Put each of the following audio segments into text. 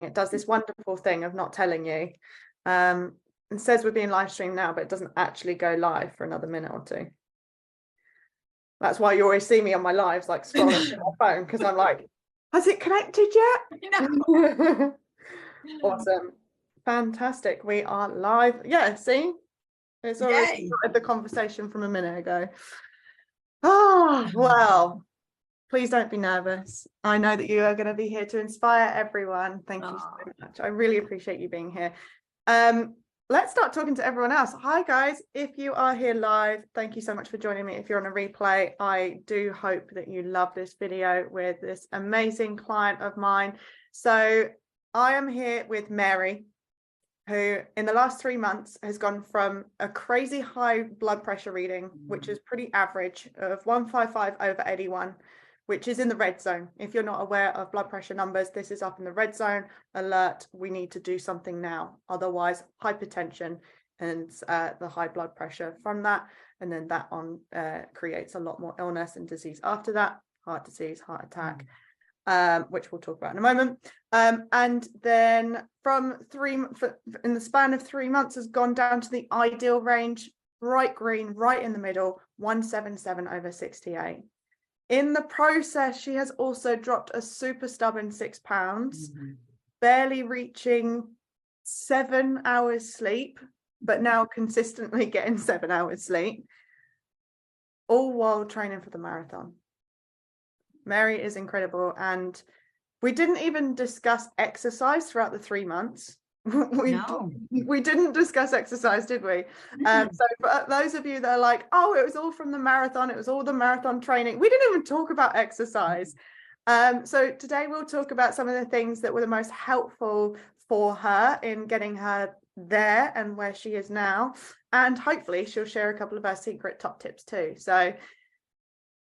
It does this wonderful thing of not telling you. It says we're being live streamed now, but it doesn't actually go live for another minute or two. That's why you always see me on my lives, like scrolling through my phone, because I'm like, has it connected yet? Awesome. Fantastic. We are live. Yeah, see? It's already started the conversation from a minute ago. Oh, well, please don't be nervous. I know that you are going to be here to inspire everyone. Thank you so much. I really appreciate you being here. Let's start talking to everyone else. Hi, guys. If you are here live, thank you so much for joining me. If you're on a replay, I do hope that you love this video with this amazing client of mine. So I am here with Mary, who in the last 3 months has gone from a crazy high blood pressure reading, which is pretty average, of 155/81, which is in the red zone. If you're not aware of blood pressure numbers, this is up in the red zone. Alert, we need to do something now. Otherwise, hypertension and the high blood pressure from that. And then that creates a lot more illness and disease after that, heart disease, heart attack, which we'll talk about in a moment. And then in the span of 3 months has gone down to the ideal range, bright green, right in the middle, 177/68. In the process, she has also dropped a super stubborn 6 pounds, barely reaching 7 hours sleep, but now consistently getting 7 hours sleep, all while training for the marathon. Mary is incredible. And we didn't even discuss exercise throughout the 3 months. We didn't discuss exercise, did we? So for those of you that are like, oh, it was all from the marathon, it was all the marathon training, we didn't even talk about exercise. So today we'll talk about some of the things that were the most helpful for her in getting her there and where she is now, and hopefully she'll share a couple of her secret top tips too. So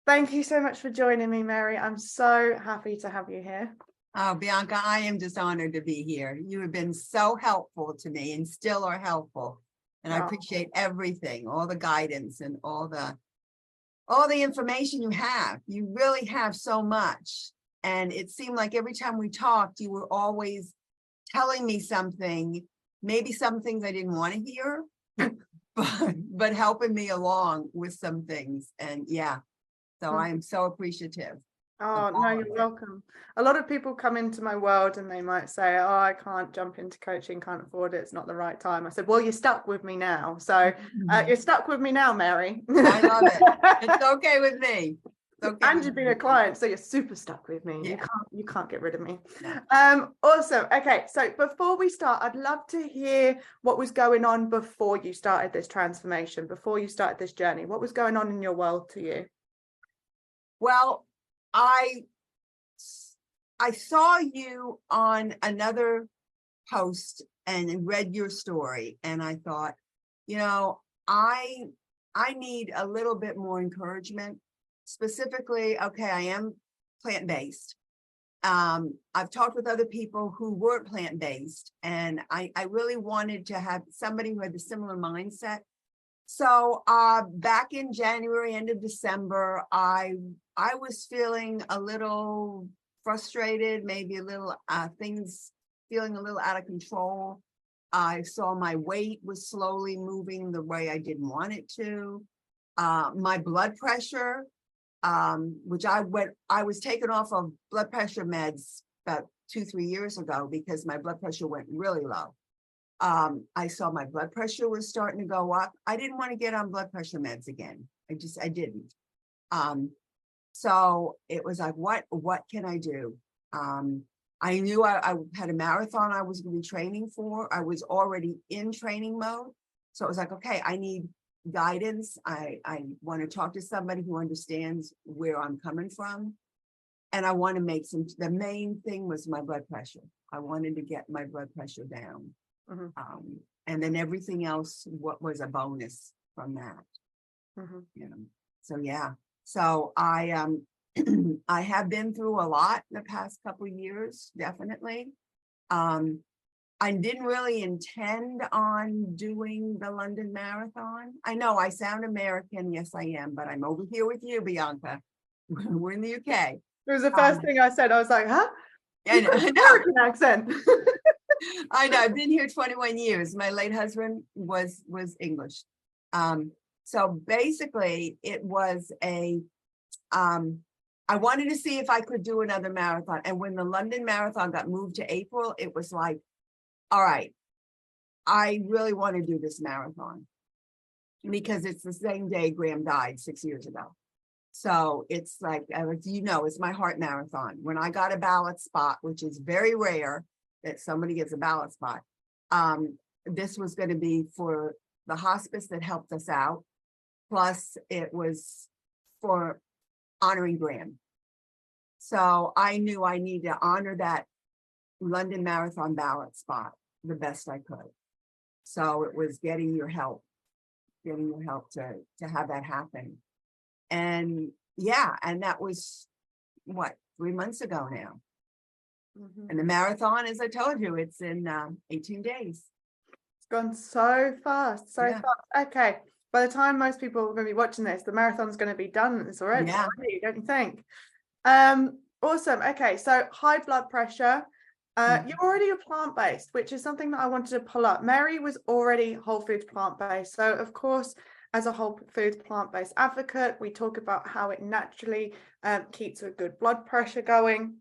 thank you so much for joining me, Mary. I'm so happy to have you here. Oh, Bianca, I am just honored to be here. You have been so helpful to me and still are helpful. And I appreciate everything, all the guidance and all the information you have. You really have so much. And it seemed like every time we talked, you were always telling me something, maybe some things I didn't want to hear, but helping me along with some things. And yeah, so I am so appreciative. Oh, no, you're welcome. A lot of people come into my world and they might say, oh, I can't jump into coaching, can't afford it, it's not the right time. I said, well, you're stuck with me now. So you're stuck with me now, Mary. I love it. It's okay with me. Okay. And you've been a client, so you're super stuck with me. Yeah. You can't get rid of me. No. Awesome. Okay, so before we start, I'd love to hear what was going on before you started this transformation, before you started this journey. What was going on in your world to you? Well, I saw you on another post and read your story, and I thought, you know, I need a little bit more encouragement. Specifically, okay, I am plant-based. I've talked with other people who weren't plant-based, and I really wanted to have somebody who had a similar mindset. So back in January, end of December, I was feeling a little frustrated, maybe a little things feeling a little out of control. I saw my weight was slowly moving the way I didn't want it to. My blood pressure, which I was taken off of blood pressure meds about 2-3 years ago because my blood pressure went really low. I saw my blood pressure was starting to go up. I didn't want to get on blood pressure meds again. I didn't. So it was like, what can I do? I knew I had a marathon I was going to be training for. I was already in training mode. So it was like, okay, I need guidance. I want to talk to somebody who understands where I'm coming from. And I want to make the main thing was my blood pressure. I wanted to get my blood pressure down. And then everything else, what was a bonus from that. You know, so yeah. So I I have been through a lot in the past couple of years, definitely. I didn't really intend on doing the London Marathon. I know I sound American, yes I am, but I'm over here with you, Bianca. We're in the UK. It was the first thing I said. I was like, huh? I know, I know. American accent. I know. I've been here 21 years. My late husband was English. So basically it was I wanted to see if I could do another marathon. And when the London Marathon got moved to April, it was like, all right, I really want to do this marathon because it's the same day Graham died 6 years ago. So it's like, it's my heart marathon. When I got a ballot spot, which is very rare that somebody gets a ballot spot, this was going to be for the hospice that helped us out. Plus it was for honoring Graham. So I knew I needed to honor that London Marathon ballot spot the best I could. So it was getting your help to have that happen. And yeah, and that was what, 3 months ago now. Mhm. And the marathon, as I told you, it's in 18 days. It's gone so fast, so Yeah. fast. Okay. By the time most people are going to be watching this, the marathon's going to be done. It's already, Yeah. don't you think? Awesome. Okay, so high blood pressure. You're already a plant-based, which is something that I wanted to pull up. Mary was already whole foods plant-based. So of course, as a whole foods plant-based advocate, we talk about how it naturally keeps a good blood pressure going,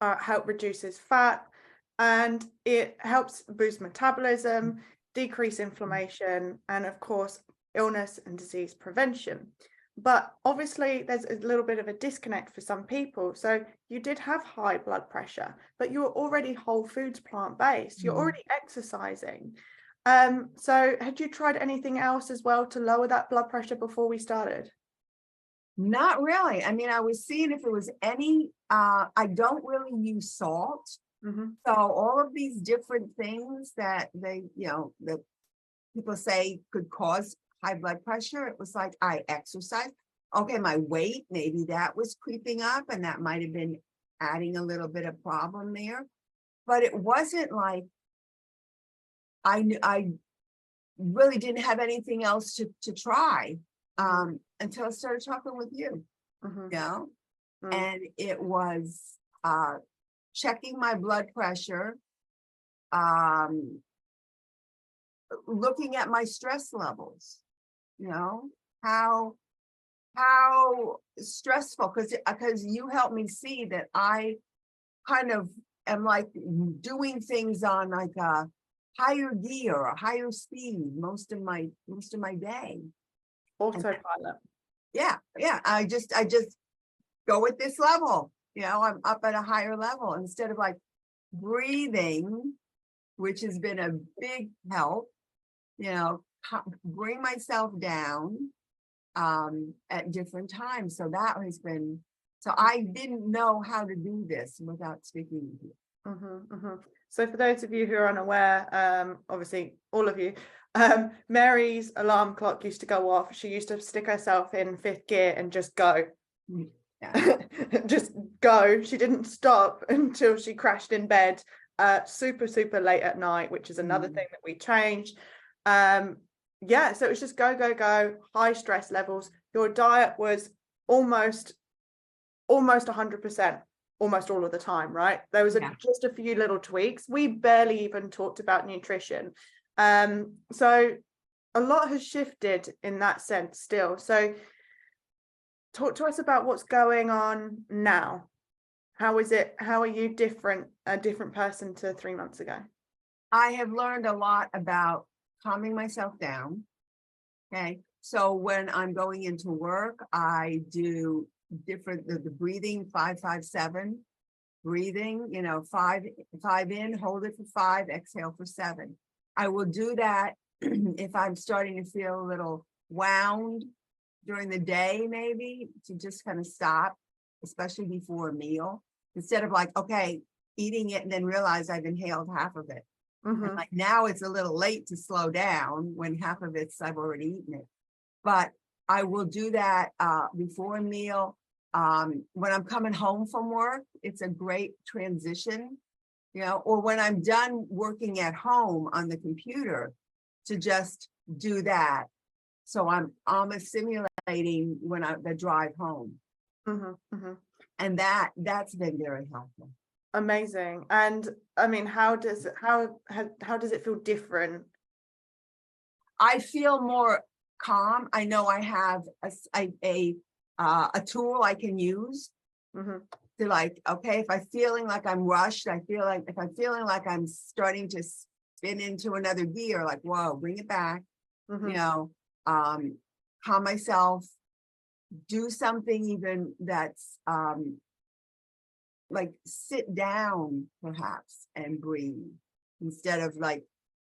help reduces fat, and it helps boost metabolism, decrease inflammation, and of course, illness and disease prevention. But obviously there's a little bit of a disconnect for some people. So you did have high blood pressure, but you were already whole foods plant-based. You're already exercising. So had you tried anything else as well to lower that blood pressure before we started? Not really. I mean, I was seeing if there was any, I don't really use salt. So all of these different things that that people say could cause high blood pressure, it was like I exercise. Okay, my weight, maybe that was creeping up and that might have been adding a little bit of problem there. But it wasn't like I really didn't have anything else to try until I started talking with you, and it was checking my blood pressure, looking at my stress levels, how stressful, because you helped me see that I kind of am like doing things on like a higher gear or higher speed most of my day. Autopilot. Yeah. I just go at this level. I'm up at a higher level instead of like breathing, which has been a big help, bring myself down at different times. So that has been, so I didn't know how to do this without speaking with you. So for those of you who are unaware, obviously all of you, Mary's alarm clock used to go off. She used to stick herself in 5th gear and just go. Yeah. Just go. She didn't stop until she crashed in bed super late at night, which is another thing that we changed. Yeah, so it was just go, high stress levels. Your diet was almost 100%, almost all of the time, right? There was just a few little tweaks. We barely even talked about nutrition. So a lot has shifted in that sense still. So talk to us about what's going on now. How is it? How are you a different person to 3 months ago? I have learned a lot about calming myself down. Okay. So when I'm going into work, I do the breathing 5-5-7 breathing, 5 in, hold it for 5, exhale for 7. I will do that if I'm starting to feel a little wound during the day, maybe to just kind of stop, especially before a meal, instead of like, okay, eating it and then realize I've inhaled half of it. And like now it's a little late to slow down when half of I've already eaten it. But I will do that before a meal. When I'm coming home from work, it's a great transition, or when I'm done working at home on the computer to just do that. So I'm simulating when the drive home. And that's been very helpful. Amazing. And I mean, how does it feel different? I feel more calm. I know I have a tool I can use Hmm. to, like, okay, if I'm feeling like I'm rushed, I feel like if I'm feeling like I'm starting to spin into another gear, like, whoa, bring it back, you Hmm. know, um, calm myself, do something even that's like sit down perhaps and breathe instead of like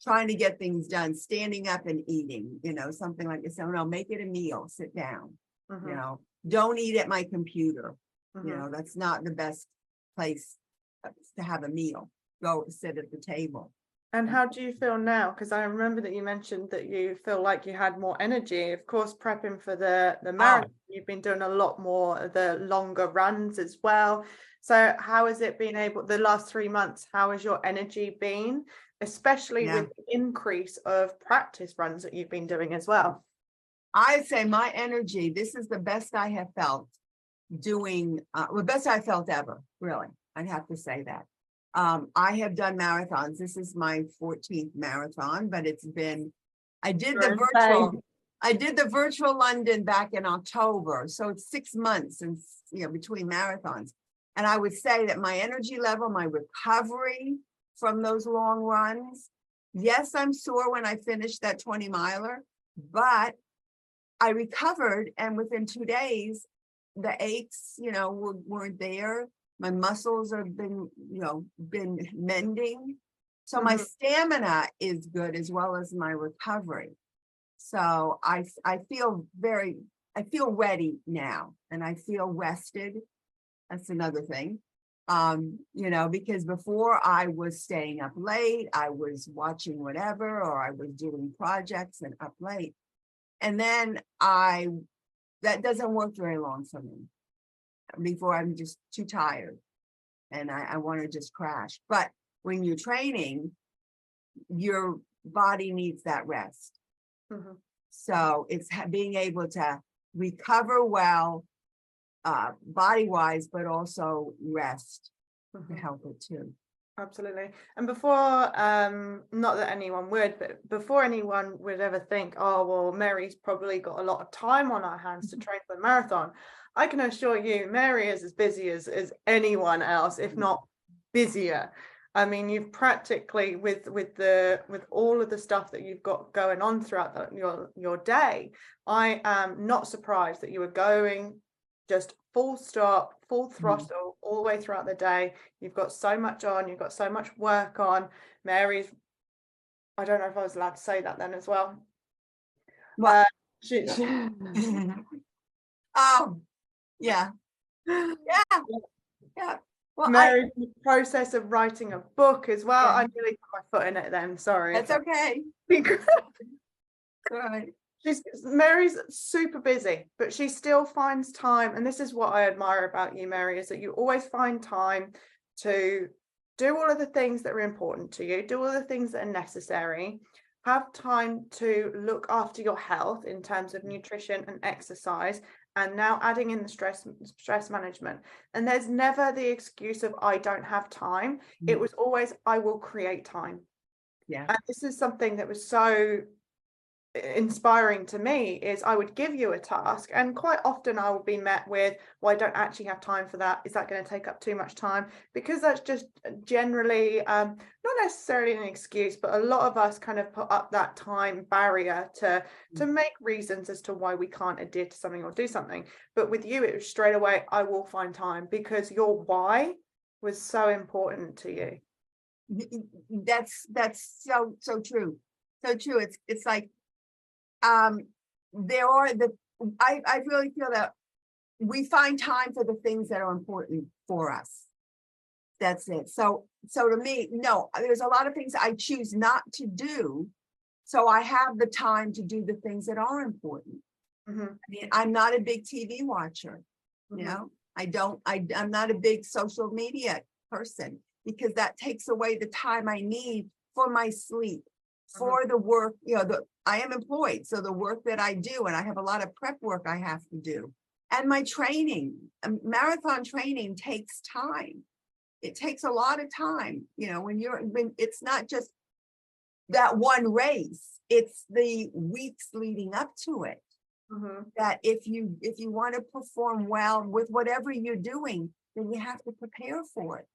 trying to get things done, standing up and eating, something like this. So no, make it a meal, sit down, Hmm. don't eat at my computer. Hmm. That's not the best place to have a meal. Go sit at the table. And how do you feel now? Because I remember that you mentioned that you feel like you had more energy. Of course, prepping for the Oh, marathon, you've been doing a lot more of the longer runs as well. So how has it been the last 3 months, how has your energy been, especially yeah. with the increase of practice runs that you've been doing as well? I'd say my energy, this is the best I have felt doing, the best I felt ever, really. I'd have to say that. I have done marathons. This is my 14th marathon, but I did the You're insane. virtual London back in October. So it's 6 months since, between marathons. And I would say that my energy level, my recovery from those long runs, yes, I'm sore when I finished that 20 miler, but I recovered, and within 2 days, the aches, weren't there. My muscles have been mending. So my Mhm. stamina is good as well as my recovery. So I feel ready now, and I feel rested. That's another thing. Because before I was staying up late, I was watching whatever, or I was doing projects and up late. And then that doesn't work very long for me before I'm just too tired and I want to just crash. But when you're training, your body needs that rest. Mhm. So it's being able to recover well, body wise, but also rest to Mhm. help it too. Absolutely. And before, not that anyone would, but before anyone would ever think, oh, well, Mary's probably got a lot of time on her hands to train for the marathon, I can assure you, Mary is as busy as anyone else, if not busier. I mean, you've practically with all of the stuff that you've got going on throughout your day, I am not surprised that you were going just full stop, full throttle all the way throughout the day. You've got so much on, you've got so much work on. Mary's, I don't know if I was allowed to say that then as well. What? Uh, she Oh, yeah, yeah, yeah. Well, Mary's in the process of writing a book as well. yeah, I nearly put my foot in it then. Sorry if that's that. okay. All right. Mary's super busy, but she still finds time. And this is what I admire about you, Mary, is that you always find time to do all of the things that are important to you, do all the things that are necessary, have time to look after your health in terms of nutrition and exercise, and now adding in the stress management. And there's never the excuse of I don't have time. It was always I will create time. Yeah. And this is something that was so inspiring to me is I would give you a task and quite often I would be met with, well, I don't actually have time for that. Is that going to take up too much time? Because that's just generally not necessarily an excuse, but a lot of us kind of put up that time barrier to make reasons as to why we can't adhere to something or do something. But with you, it was straight away, I will find time, because your why was so important to you. That's so true. So true. It's like there are I really feel that we find time for the things that are important for us. That's it. So to me, no, there's a lot of things I choose not to do. So I have the time to do the things that are important. Mm-hmm. I mean, I'm not a big TV watcher, Mm-hmm. I'm not a big social media person, because that takes away the time I need for my sleep, for the work, I am employed. So the work that I do, and I have a lot of prep work I have to do, and my training, marathon training takes time. it takes a lot of time, when it's not just that one race, it's the weeks leading up to it. That if you want to perform well with whatever you're doing, then you have to prepare for it.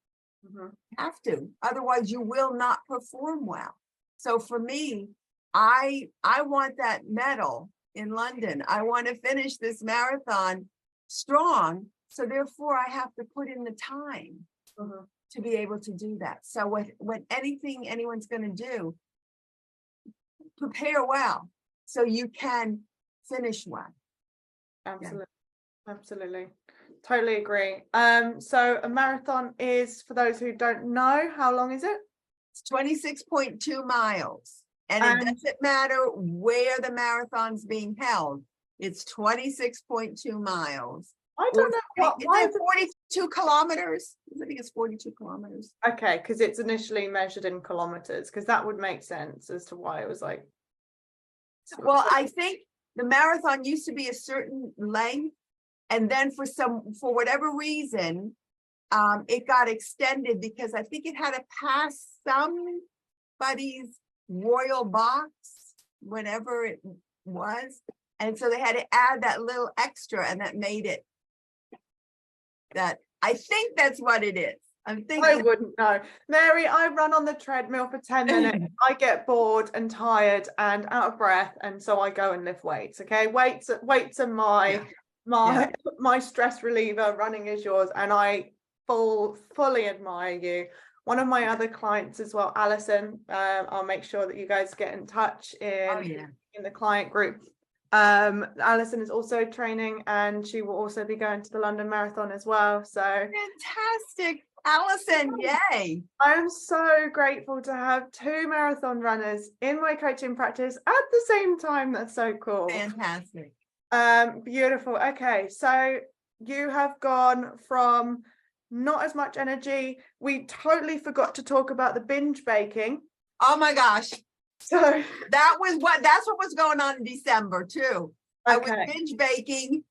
You have to, otherwise you will not perform well. So for me, I want that medal in London. I want to finish this marathon strong. So therefore I have to put in the time to be able to do that. So when anything anyone's going to do, prepare well so you can finish well. Absolutely. Absolutely. Totally agree. So a marathon is, for those who don't know, how long is it? It's 26.2 miles. And it doesn't matter where the marathon's being held. It's 26.2 miles. I don't know why is it 42 kilometers? I think it's 42 kilometers. Okay, because it's initially measured in kilometers, because that would make sense as to why it was like. Well, I think the marathon used to be a certain length, and then for whatever reason, it got extended because I think it had to pass somebody's royal box, whatever it was, and so they had to add that little extra, and that made it that. I think that's what it is. I'm thinking. I wouldn't know, Mary. I run on the treadmill for 10 minutes. I get bored and tired and out of breath, and so I go and lift weights. Okay, weights are my stress reliever. Running is yours, and I fully admire you. One of my other clients as well, Alison. I'll make sure that you guys get in touch in the client group. Alison is also training, and she will also be going to the London Marathon as well. So fantastic, Alison! Yay! I am so grateful to have two marathon runners in my coaching practice at the same time. That's so cool. Fantastic. Beautiful. Okay, so you have gone from not as much energy. We totally forgot to talk about the binge baking. Oh my gosh. So that's what was going on in December too. Okay. I was binge baking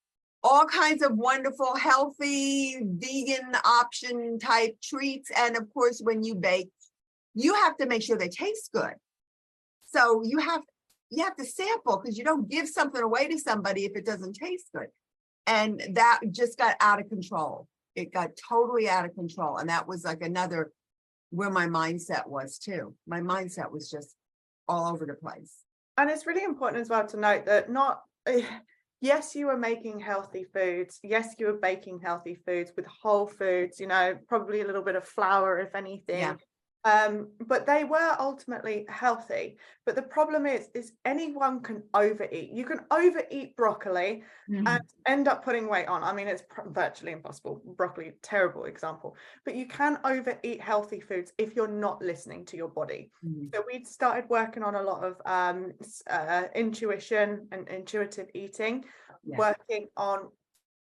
all kinds of wonderful, healthy, vegan option type treats. And of course, when you bake, you have to make sure they taste good. So you have to sample, because you don't give something away to somebody if it doesn't taste good. And that just got out of control. It got totally out of control. And that was like another where my mindset was too. My mindset was just all over the place. And it's really important as well to note that yes, you were making healthy foods. Yes, you were baking healthy foods with whole foods, probably a little bit of flour, if anything. Yeah. But they were ultimately healthy. But the problem is anyone can overeat. You can overeat broccoli and end up putting weight on. I mean, it's virtually impossible. Broccoli, terrible example. But you can overeat healthy foods if you're not listening to your body. So we started working on a lot of intuition and intuitive eating, working on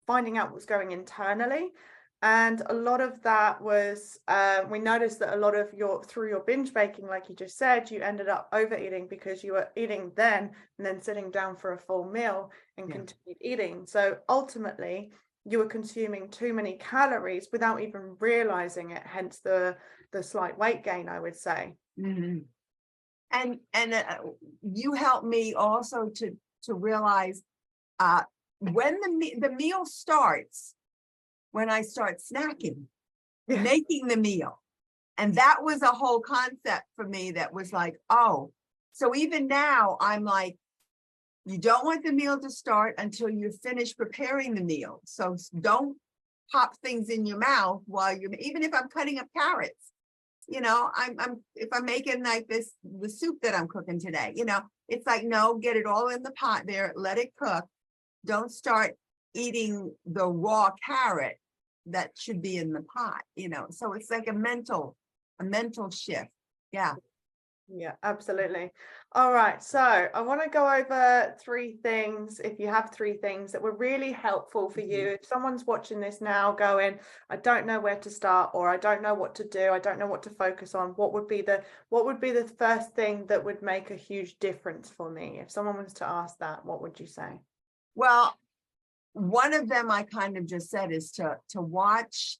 finding out what's going internally. And a lot of that was, we noticed that a lot of through your binge baking, like you just said, you ended up overeating because you were eating then and then sitting down for a full meal and continued eating. So ultimately, you were consuming too many calories without even realizing it. Hence the slight weight gain, I would say. And you helped me also to realize when the meal starts. When I start snacking, making the meal. And that was a whole concept for me that was like, oh, so even now I'm like, you don't want the meal to start until you finish preparing the meal. So don't pop things in your mouth while even if I'm cutting up carrots, if I'm making like the soup that I'm cooking today, it's like, no, get it all in the pot there, let it cook. Don't start eating the raw carrot that should be in the pot, so it's like a mental shift. Yeah, absolutely. All right, so I want to go over three things, if you have three things that were really helpful for you. If someone's watching this now going, I don't know where to start, or I don't know what to do, I don't know what to focus on, what would be the first thing that would make a huge difference for me? If someone was to ask that, what would you say? Well, one of them I kind of just said is to watch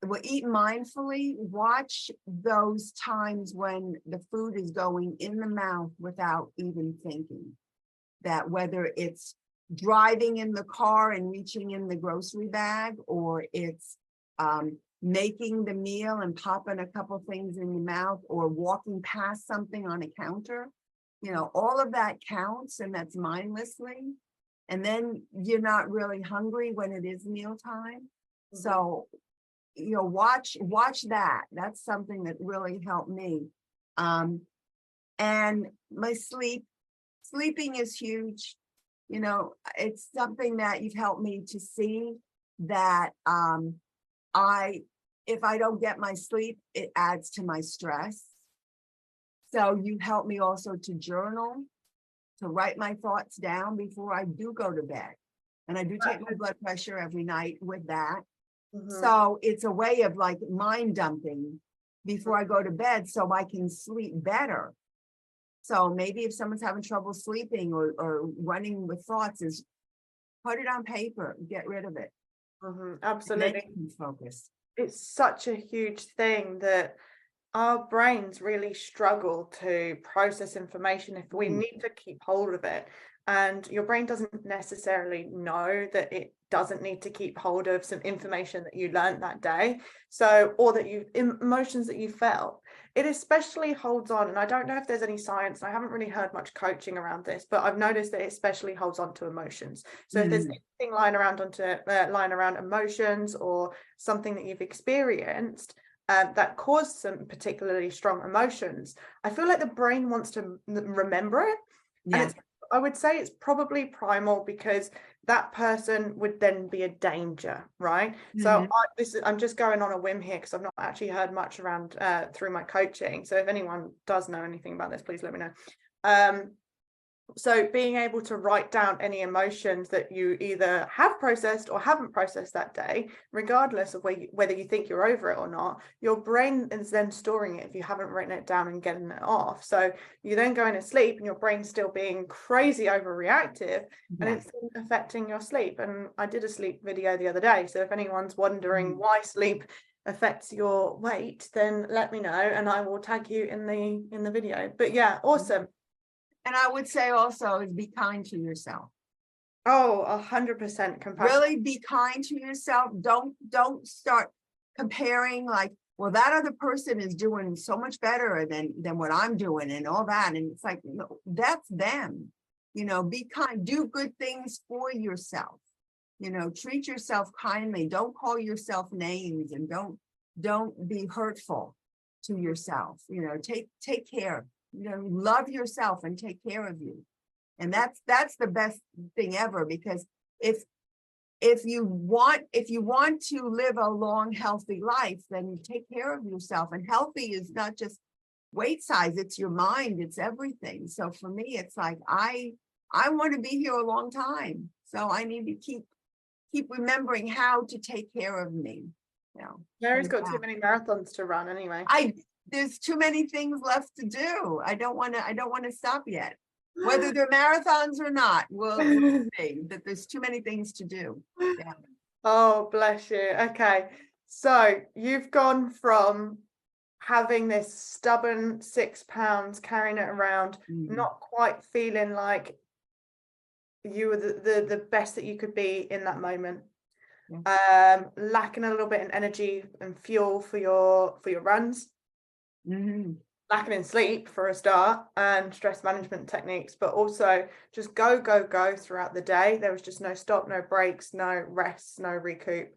well, eat mindfully, watch those times when the food is going in the mouth without even thinking. That whether it's driving in the car and reaching in the grocery bag, or it's making the meal and popping a couple things in your mouth, or walking past something on a counter, all of that counts, and that's mindlessly. And then you're not really hungry when it is mealtime. Mm-hmm. So, watch that. That's something that really helped me. And my sleeping is huge. It's something that you've helped me to see that if I don't get my sleep, it adds to my stress. So you help me also to journal, to write my thoughts down before I do go to bed. And I do take my blood pressure every night with that. Mm-hmm. So it's a way of like mind dumping before I go to bed so I can sleep better. So maybe if someone's having trouble sleeping or running with thoughts, is put it on paper, get rid of it. Mm-hmm. Absolutely. And then you can focus. It's such a huge thing that our brains really struggle to process information if we need to keep hold of it. And your brain doesn't necessarily know that it doesn't need to keep hold of some information that you learned that day. So, or that emotions that you felt. It especially holds on, and I don't know if there's any science, I haven't really heard much coaching around this, but I've noticed that it especially holds on to emotions. So if there's anything lying around emotions or something that you've experienced, that caused some particularly strong emotions, I feel like the brain wants to remember it. Yeah. And I would say it's probably primal because that person would then be a danger, right? Mm-hmm. So I'm just going on a whim here because I've not actually heard much around through my coaching. So if anyone does know anything about this, please let me know. So being able to write down any emotions that you either have processed or haven't processed that day, regardless of whether you think you're over it or not, your brain is then storing it if you haven't written it down and getting it off. So you then go into sleep and your brain's still being crazy overreactive, and it's affecting your sleep. And I did a sleep video the other day. So if anyone's wondering why sleep affects your weight, then let me know and I will tag you in the video. But yeah, awesome. And I would say also is be kind to yourself. Oh, 100% compassion. Really be kind to yourself. Don't start comparing like, well, that other person is doing so much better than what I'm doing and all that. And it's like, no, that's them. Be kind, do good things for yourself. Treat yourself kindly. Don't call yourself names, and don't be hurtful to yourself. Take care. Love yourself and take care of you. And that's the best thing ever, because if you want to live a long, healthy life, then you take care of yourself. And healthy is not just weight size, it's your mind, it's everything. So for me, it's like I want to be here a long time. So I need to keep remembering how to take care of me. Mary's got too many marathons to run anyway. There's too many things left to do. I don't want to stop yet. Whether they're marathons or not, we'll see. That there's too many things to do. Yeah. Oh, bless you. Okay. So you've gone from having this stubborn 6 pounds, carrying it around, not quite feeling like you were the best that you could be in that moment. Lacking a little bit in energy and fuel for your runs. Lacking in sleep for a start, and stress management techniques, but also just go throughout the day. There was just no stop, no breaks, no rest, no recoup.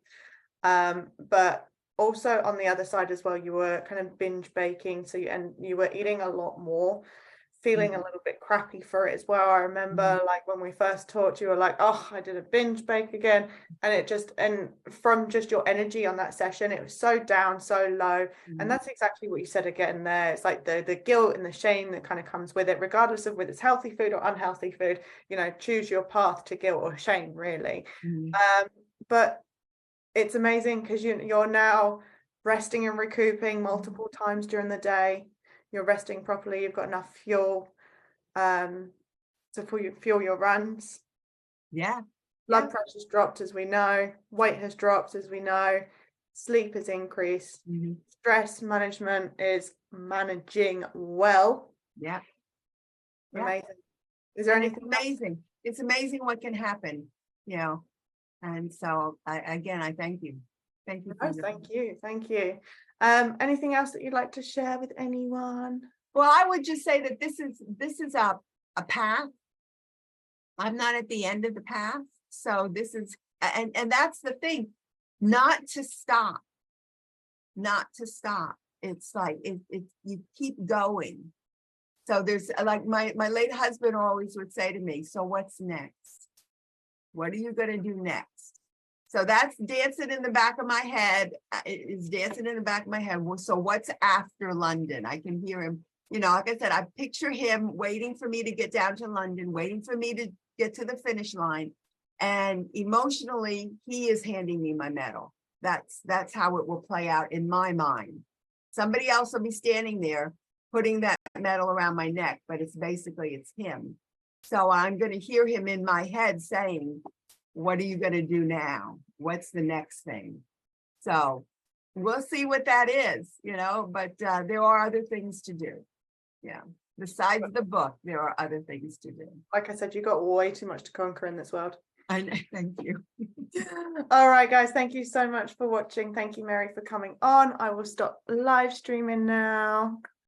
But also on the other side as well, you were kind of binge baking, so you were eating a lot more, feeling a little bit crappy for it as well. I remember like when we first talked, you were like, oh, I did a binge bake again, and from just your energy on that session, it was so down, so low. And that's exactly what you said again there. It's like the guilt and the shame that kind of comes with it, regardless of whether it's healthy food or unhealthy food. Choose your path to guilt or shame, really. But it's amazing because you're now resting and recouping multiple times during the day. You're resting properly, you've got enough fuel to fuel your runs. Blood pressure's dropped, as we know. Weight has dropped, as we know. sleep is increased, Mhm. stress management is managing well. Yeah. Yeah. Amazing. Is there And it's anything else? amazing. It's amazing what can happen, you know. And so I thank you. Thank you for No, your- thank you. Anything else that you'd like to share with anyone? Well, I would just say that this is a path. I'm not at the end of the path. So this is, and that's the thing, not to stop. Not to stop. It's like you keep going. So there's like my late husband always would say to me, so what's next? What are you going to do next? So that's dancing in the back of my head. It's dancing in the back of my head. Well, so what's after London? I can hear him, you know, like I said, I picture him waiting for me to get down to London, waiting for me to get to the finish line. And emotionally, he is handing me my medal. That's how it will play out in my mind. Somebody else will be standing there putting that medal around my neck, but it's him. So I'm going to hear him in my head saying, what are you going to do now? What's the next thing? So we'll see what that is, you know, but there are other things to do. Yeah. Besides the book, there are other things to do. Like I said, you've got way too much to conquer in this world. I know, thank you. All right, guys, thank you so much for watching. Thank you, Mary, for coming on. I will stop live streaming now.